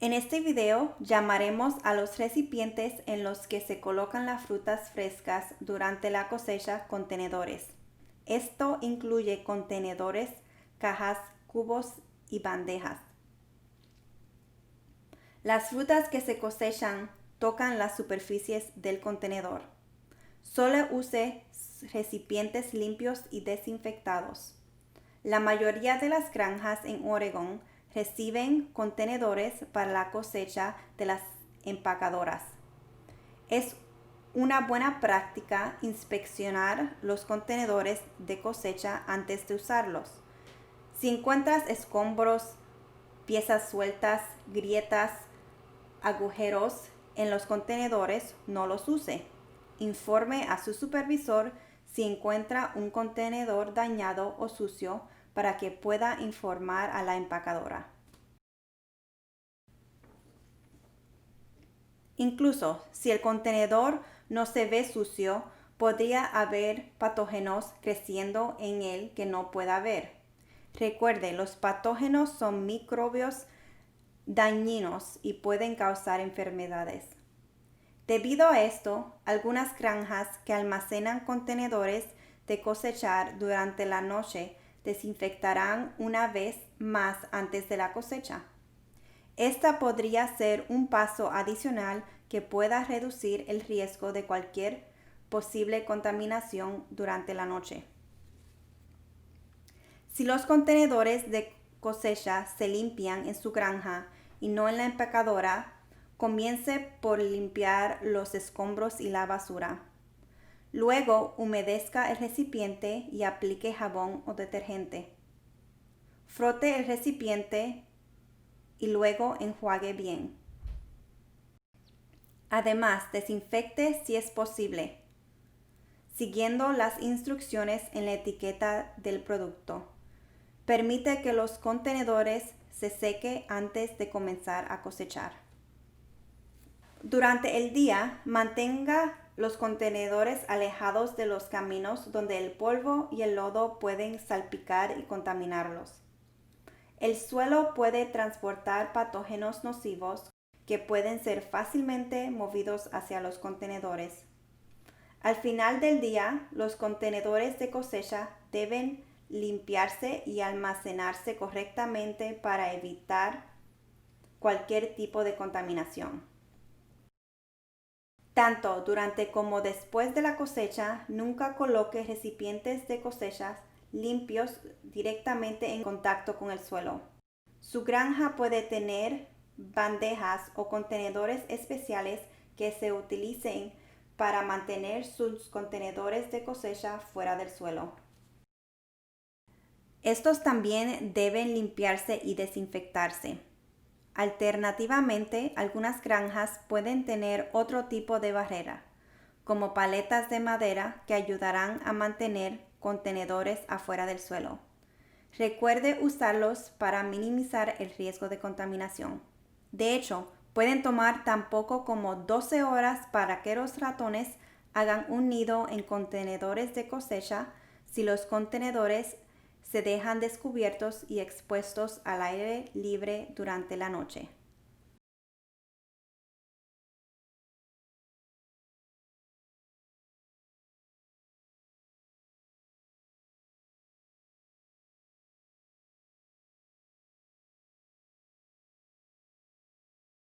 En este video llamaremos a los recipientes en los que se colocan las frutas frescas durante la cosecha contenedores. Esto incluye contenedores, cajas, cubos y bandejas. Las frutas que se cosechan tocan las superficies del contenedor. Solo use recipientes limpios y desinfectados. La mayoría de las granjas en Oregón reciben contenedores para la cosecha de las empacadoras. Es una buena práctica inspeccionar los contenedores de cosecha antes de usarlos. Si encuentras escombros, piezas sueltas, grietas, agujeros en los contenedores, no los use. Informe a su supervisor si encuentra un contenedor dañado o sucio para que pueda informar a la empacadora. Incluso si el contenedor no se ve sucio, podría haber patógenos creciendo en él que no pueda ver. Recuerde, los patógenos son microbios dañinos y pueden causar enfermedades. Debido a esto, algunas granjas que almacenan contenedores de cosechar durante la noche desinfectarán una vez más antes de la cosecha. Esta podría ser un paso adicional que pueda reducir el riesgo de cualquier posible contaminación durante la noche. Si los contenedores de cosecha se limpian en su granja y no en la empacadora, comience por limpiar los escombros y la basura. Luego, humedezca el recipiente y aplique jabón o detergente. Frote el recipiente y luego enjuague bien. Además, desinfecte si es posible, siguiendo las instrucciones en la etiqueta del producto. Permite que los contenedores se sequen antes de comenzar a cosechar. Durante el día, mantenga los contenedores alejados de los caminos donde el polvo y el lodo pueden salpicar y contaminarlos. El suelo puede transportar patógenos nocivos que pueden ser fácilmente movidos hacia los contenedores. Al final del día, los contenedores de cosecha deben limpiarse y almacenarse correctamente para evitar cualquier tipo de contaminación. Tanto durante como después de la cosecha, nunca coloque recipientes de cosechas limpios directamente en contacto con el suelo. Su granja puede tener bandejas o contenedores especiales que se utilicen para mantener sus contenedores de cosecha fuera del suelo. Estos también deben limpiarse y desinfectarse. Alternativamente, algunas granjas pueden tener otro tipo de barrera, como paletas de madera que ayudarán a mantener contenedores afuera del suelo. Recuerde usarlos para minimizar el riesgo de contaminación. De hecho, pueden tomar tan poco como 12 horas para que los ratones hagan un nido en contenedores de cosecha si los contenedores se dejan descubiertos y expuestos al aire libre durante la noche.